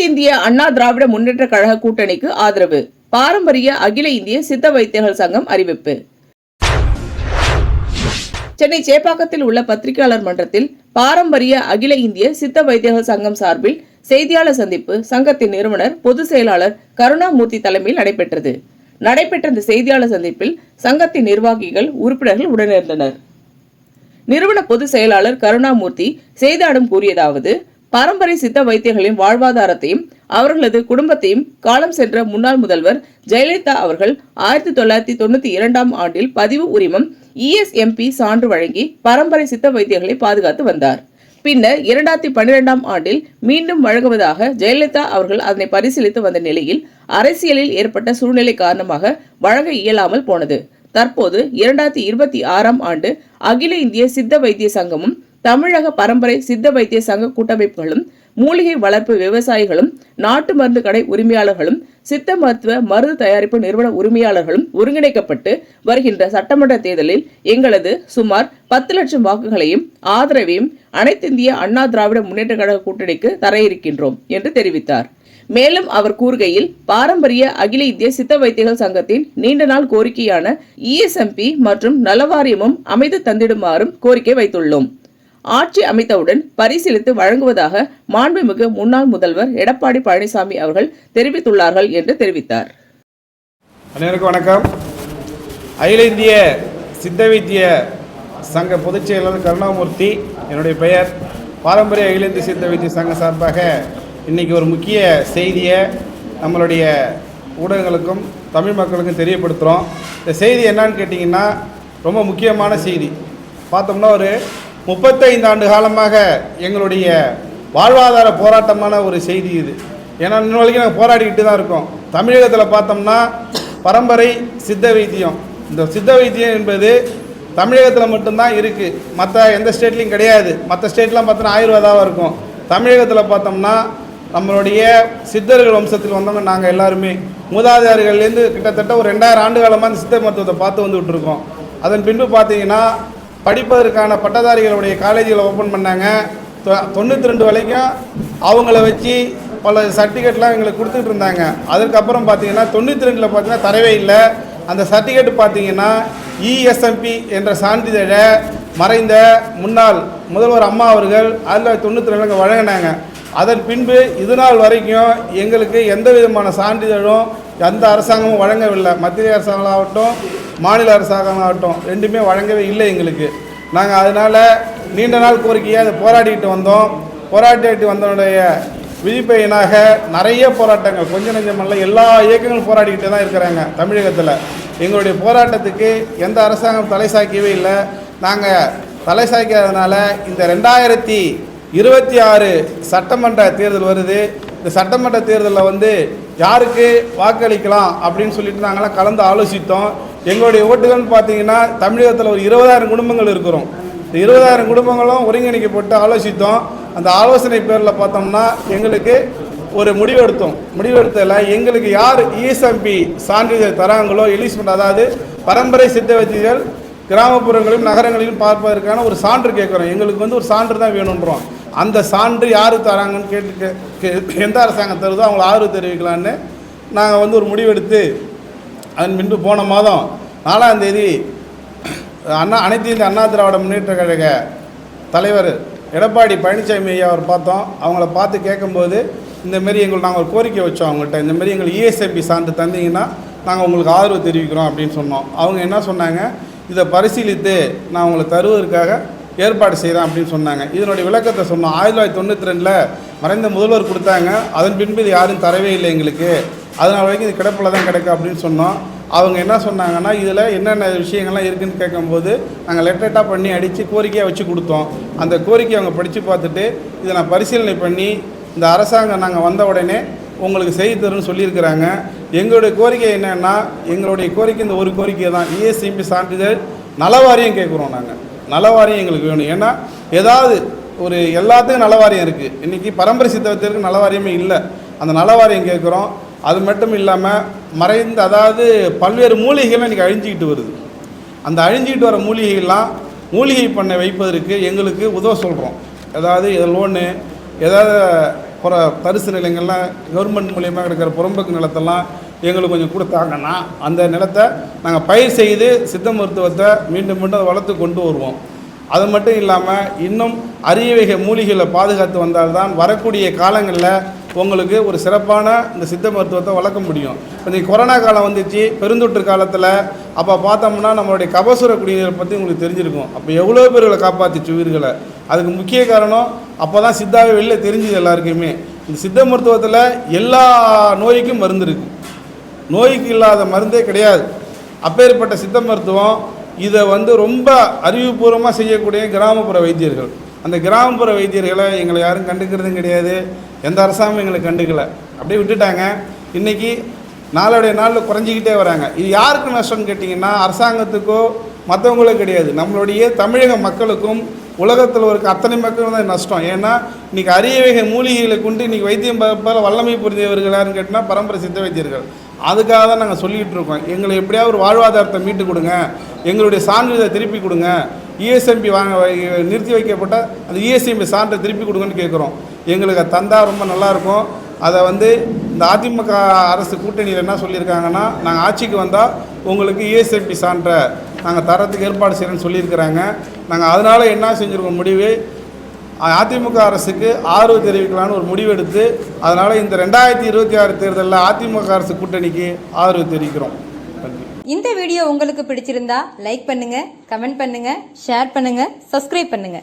அனைத்திந்திய அண்ணா திராவிட முன்னேற்ற கழக கூட்டணிக்கு ஆதரவு. பாரம்பரிய அகில இந்திய சித்த வைத்தியர்கள் சங்கம் அறிவிப்பு. சென்னை சேப்பாக்கத்தில் உள்ள பத்திரிகையாளர் மன்றத்தில் பாரம்பரிய அகில இந்திய சித்த வைத்தியர்கள் சங்கம் சார்பில் செய்தியாளர் சந்திப்பு சங்கத்தின் நிறுவனர் பொதுச் செயலாளர் கருணாமூர்த்தி தலைமையில் நடைபெற்றது. இந்த செய்தியாளர் சந்திப்பில் சங்கத்தின் நிர்வாகிகள், உறுப்பினர்கள் உடனிருந்தனர். நிறுவன பொதுச் செயலாளர் கருணாமூர்த்தி செய்தியாளரிடம் கூறியதாவது: பரம்பரை சித்த வைத்தியர்களின் வாழ்வாதாரத்தையும் அவர்களது குடும்பத்தையும் காலம் சென்ற முன்னாள் முதல்வர் ஜெயலலிதா அவர்கள் 1992ஆம் ஆண்டில் பதிவு உரிமம் ESMP சான்று வழங்கி பரம்பரை சித்த வைத்தியர்களை பாதுகாத்து வந்தார். பின்னர் 2012ஆம் ஆண்டில் மீண்டும் வழங்குவதாக ஜெயலலிதா அவர்கள் அதனை பரிசீலித்து வந்த நிலையில் அரசியலில் ஏற்பட்ட சூழ்நிலை காரணமாக வழங்க இயலாமல் போனது. தற்போது 2026ஆம் ஆண்டு அகில இந்திய சித்த வைத்திய சங்கமும் தமிழக பரம்பரை சித்த வைத்திய சங்க கூட்டமைப்புகளும் மூலிகை வளர்ப்பு விவசாயிகளும் நாட்டு மருந்து கடை உரிமையாளர்களும் சித்த மருத்துவ மருந்து தயாரிப்பு நிறுவன உரிமையாளர்களும் ஒருங்கிணைக்கப்பட்டு வருகின்ற சட்டமன்ற தேர்தலில் எங்களது சுமார் 10 லட்சம் வாக்குகளையும் ஆதரவையும் அனைத்திந்திய அண்ணா திராவிட முன்னேற்ற கழக கூட்டணிக்கு தர இருக்கின்றோம் என்று தெரிவித்தார். மேலும் அவர் கூறுகையில், பாரம்பரிய அகில இந்திய சித்த வைத்தியர்கள் சங்கத்தின் நீண்ட நாள் கோரிக்கையான ESMP மற்றும் நலவாரியமும் அமைத்து தந்திடுமாறும் கோரிக்கை வைத்துள்ளோம். ஆட்சி அமைத்தவுடன் பரிசீலித்து வழங்குவதாக மாண்புமிகு முன்னாள் முதல்வர் எடப்பாடி பழனிசாமி அவர்கள் தெரிவித்துள்ளார்கள் என்று தெரிவித்தார். அனைவருக்கும் வணக்கம். அகில இந்திய சித்த வைத்திய சங்க பொதுச் செயலாளர் கருணாமூர்த்தி என்னுடைய பெயர். பாரம்பரிய அகில இந்திய சித்த வைத்திய சங்க சார்பாக இன்றைக்கி ஒரு முக்கிய செய்தியை நம்மளுடைய ஊடகங்களுக்கும் தமிழ் மக்களுக்கும் தெரியப்படுத்துகிறோம். இந்த செய்தி என்னன்னு கேட்டிங்கன்னா, ரொம்ப முக்கியமான செய்தி. பார்த்தோம்னா ஒரு 35 ஆண்டு காலமாக எங்களுடைய வாழ்வாதார போராட்டமான ஒரு செய்தி இது. ஏன்னா இன்னும் வரைக்கும் நாங்கள் போராடிக்கிட்டு தான் இருக்கோம். தமிழகத்தில் பார்த்தோம்னா பரம்பரை சித்த வைத்தியம், இந்த சித்த வைத்தியம் என்பது தமிழகத்தில் மட்டும்தான் இருக்குது. மற்ற எந்த ஸ்டேட்லேயும் கிடையாது. மற்ற ஸ்டேட்லாம் பார்த்தோன்னா ஆயுர்வேதாவாக இருக்கும். தமிழகத்தில் பார்த்தோம்னா நம்மளுடைய சித்தர்கள் வம்சத்தில் வந்தவங்க நாங்கள் எல்லாருமே மூதாதையர்கள்லேருந்து கிட்டத்தட்ட ஒரு 2000 ஆண்டு காலமாக இந்த சித்த மருத்துவத்தை பார்த்து வந்துகிட்டு இருக்கோம். அதன் பின்பு பார்த்தீங்கன்னா படிப்பதற்கான பட்டதாரிகளுடைய காலேஜில் ஓப்பன் பண்ணாங்க. 92 வரைக்கும் அவங்கள வச்சு பல சர்டிஃபிகேட்லாம் எங்களுக்கு கொடுத்துட்டு இருந்தாங்க. அதுக்கப்புறம் பார்த்தீங்கன்னா 92 பார்த்தீங்கன்னா தரவே இல்லை. அந்த சர்டிஃபிகேட் பார்த்தீங்கன்னா ESMP என்ற சான்றிதழை மறைந்த முன்னாள் முதல்வர் அம்மா அவர்கள் 1992 வழங்கினாங்க. அதன் பின்பு இது நாள் வரைக்கும் எங்களுக்கு எந்த விதமான சான்றிதழும் எந்த அரசாங்கமும் வழங்கவில்லை. மத்திய அரசாங்கமாகட்டும் மாநில அரசாங்கமாகட்டும் ரெண்டுமே வழங்கவே இல்லை எங்களுக்கு. நாங்கள் அதனால் நீண்ட நாள் கோரிக்கையை அதை போராடிட்டு வந்தோடைய விதிப்பயனாக நிறைய போராட்டங்கள், கொஞ்சம் நெஞ்சமல்ல எல்லா இயக்கங்களும் போராடிக்கிட்டு தான் இருக்கிறாங்க தமிழகத்தில். எங்களுடைய போராட்டத்துக்கு எந்த அரசாங்கம் தலை சாய்க்கவே இல்லை. நாங்கள் தலை சாய்க்காதனால இந்த 2026 சட்டமன்ற தேர்தல் வருது. இந்த சட்டமன்ற தேர்தலில் யாருக்கு வாக்களிக்கலாம் அப்படின்னு சொல்லிட்டு நாங்களாம் கலந்து ஆலோசித்தோம். எங்களுடைய ஓட்டுகள்னு பார்த்தீங்கன்னா தமிழகத்தில் ஒரு 20,000 குடும்பங்கள் இருக்கிறோம். இந்த 20,000 குடும்பங்களும் ஒருங்கிணைக்கப்பட்டு ஆலோசித்தோம். அந்த ஆலோசனை பேரில் பார்த்தோம்னா எங்களுக்கு ஒரு முடிவெடுத்ததில் எங்களுக்கு யார் ESMP சான்றிதழ் தராங்களோ எலிஜிபிள், அதாவது பரம்பரை சித்த வைத்தியர்கள் கிராமப்புறங்களிலும் நகரங்களிலும் பார்ப்பதற்கான ஒரு சான்று கேட்குறோம். எங்களுக்கு ஒரு சான்று தான் வேணுன்றோம். அந்த சான்று யார் தராங்கன்னு கேட்டு எந்த அரசாங்கம் தருதோ அவங்கள ஆதரவு தெரிவிக்கலான்னு நாங்கள் ஒரு முடிவெடுத்து அதன் பின்பு போன மாதம் 4ஆம் தேதி அனைத்து இந்திய அண்ணா திராவிட முன்னேற்ற கழக தலைவர் எடப்பாடி பழனிசாமி ஐயா அவர் பார்த்தோம். அவங்கள பார்த்து கேட்கும்போது இந்தமாரி நாங்கள் ஒரு கோரிக்கை வச்சோம் அவங்கள்ட்ட. இந்தமாரி எங்களுக்கு ESMP சான்று தந்தீங்கன்னா நாங்கள் உங்களுக்கு ஆதரவு தெரிவிக்கிறோம் அப்படின்னு சொன்னோம். அவங்க என்ன சொன்னாங்க, இதை பரிசீலித்து நான் உங்களை தருவதற்காக ஏற்பாடு செய்கிறேன் அப்படின்னு சொன்னாங்க. இதனுடைய விளக்கத்தை சொன்னோம். 1992 மறைந்த முதல்வர் கொடுத்தாங்க. அதன் பின்பு இது யாரும் தரவே இல்லை எங்களுக்கு. அதனால் வரைக்கும் இது கிடப்பில் தான் கிடக்கு அப்படின்னு சொன்னோம். அவங்க என்ன சொன்னாங்கன்னா, இதில் என்னென்ன விஷயங்கள்லாம் இருக்குதுன்னு கேட்கும்போது நாங்கள் லெட்டர்ட்டாக பண்ணி அடித்து கோரிக்கையாக வச்சு கொடுத்தோம். அந்த கோரிக்கையை அவங்க படித்து பார்த்துட்டு இதை நான் பரிசீலனை பண்ணி இந்த அரசாங்கம் நாங்கள் வந்த உடனே உங்களுக்கு செய்து தருன்னு சொல்லியிருக்கிறாங்க. எங்களுடைய கோரிக்கை என்னென்னா, எங்களுடைய கோரிக்கை இந்த ஒரு கோரிக்கை தான், ESMP சான்றிதழ் நலவாரியம் கேட்குறோம். நாங்கள் நலவாரியம் எங்களுக்கு வேணும். ஏன்னா ஏதாவது ஒரு எல்லாத்துக்கும் நலவாரியம் இருக்குது. இன்றைக்கி பரம்பரை சித்த வைத்தியருக்கு நலவாரியமே இல்லை. அந்த நலவாரியம் கேட்குறோம். அது மட்டும் இல்லாமல் மறைந்த, அதாவது பல்வேறு மூலிகைகள்லாம் இன்றைக்கி அழிஞ்சிக்கிட்டு வருது. அந்த அழிஞ்சிக்கிட்டு வர மூலிகைகள்லாம் மூலிகை பண்ணை வைப்பதற்கு எங்களுக்கு உதவ சொல்கிறோம். ஏதாவது லோனு, ஏதாவது தரிசு நிலங்கள்லாம் கவர்மெண்ட் மூலியமாக கிடைக்கிற புறம்போக்கு நிலத்தெல்லாம் எங்களுக்கு கொஞ்சம் கொடுத்தாங்கன்னா அந்த நிலத்தை நாங்கள் பயிர் செய்து சித்த மருத்துவத்தை மீண்டும் மீண்டும் அதை வளர்த்து கொண்டு வருவோம். அது மட்டும் இல்லாமல் இன்னும் அரிய வகை மூலிகைகளை பாதுகாத்து வந்தால்தான் வரக்கூடிய காலங்களில் உங்களுக்கு ஒரு சிறப்பான இந்த சித்த மருத்துவத்தை வளர்க்க முடியும். இந்த கொரோனா காலம் வந்துச்சு, பெருந்தொற்று காலத்தில் அப்போ பார்த்தோம்னா நம்மளுடைய கபசுர குடிநீரை பற்றி உங்களுக்கு தெரிஞ்சிருக்கும். அப்போ எவ்வளோ பேர்களை காப்பாற்றிச்சு உயிர்களை. அதுக்கு முக்கிய காரணம் அப்போ தான் சித்தாவே வெளியில் தெரிஞ்சுது எல்லாருக்குமே. இந்த சித்த மருத்துவத்தில் எல்லா நோய்க்கும் மருந்து இருக்குது, நோய்க்கு இல்லாத மருந்தே கிடையாது. அப்பேற்பட்ட சித்த மருத்துவம் இதை ரொம்ப அறிவுபூர்வமாக செய்யக்கூடிய கிராமப்புற வைத்தியர்கள். அந்த கிராமப்புற வைத்தியர்களை எங்களை யாரும் கண்டுக்கிறதும் கிடையாது, எந்த அரசாங்கமும் எங்களை கண்டுக்கலை, அப்படியே விட்டுட்டாங்க. இன்றைக்கி நாளுடைய நாளில் குறைஞ்சிக்கிட்டே வராங்க. இது யாருக்கு நஷ்டம்னு கேட்டிங்கன்னா அரசாங்கத்துக்கோ மற்றவங்களோ கிடையாது, நம்மளுடைய தமிழக மக்களுக்கும் உலகத்தில் இருக்க அத்தனை மக்களும் தான் நஷ்டம். ஏன்னா இன்றைக்கி அரிய வகை மூலிகைகளை கொண்டு இன்றைக்கி வைத்தியம் பார்ப்பால் வல்லமை புரிந்தவர்கள் யாருன்னு கேட்டால் பரம்பரை சித்த வைத்தியர்கள். அதுக்காக தான் நாங்கள் சொல்லிக்கிட்டு இருக்கோம், எங்களை எப்படியாவது ஒரு வாழ்வாதாரத்தை மீட்டு கொடுங்க, எங்களுடைய சான்றிதழை திருப்பி கொடுங்க, இஎஸ்எம்பி நிறுத்தி வைக்கப்பட்ட அந்த இஎஸ்எம்பி சான்றை திருப்பி கொடுங்கன்னு கேட்குறோம். எங்களுக்கு அது தந்தால் ரொம்ப நல்லாயிருக்கும். அதை இந்த அதிமுக அரசு கூட்டணியில் என்ன சொல்லியிருக்காங்கன்னா, நாங்கள் ஆட்சிக்கு வந்தால் உங்களுக்கு இஎஸ்எம்பி சான்றை நாங்கள் தரத்துக்கு ஏற்பாடு செய்கிறேன்னு சொல்லியிருக்கிறாங்க. நாங்கள் அதனால் என்ன செஞ்சுருக்கோம், முடிவு அதிமுக அரசுக்கு ஆதரவு தெரிவிக்கலான்னு ஒரு முடிவு எடுத்து, அதனால் இந்த 2026 தேர்தலில் அதிமுக அரசு கூட்டணிக்கு ஆதரவு தெரிவிக்கிறோம். இந்த வீடியோ உங்களுக்கு பிடிச்சிருந்தா லைக் பண்ணுங்க, கமெண்ட் பண்ணுங்க, ஷேர் பண்ணுங்க, சப்ஸ்கிரைப் பண்ணுங்க.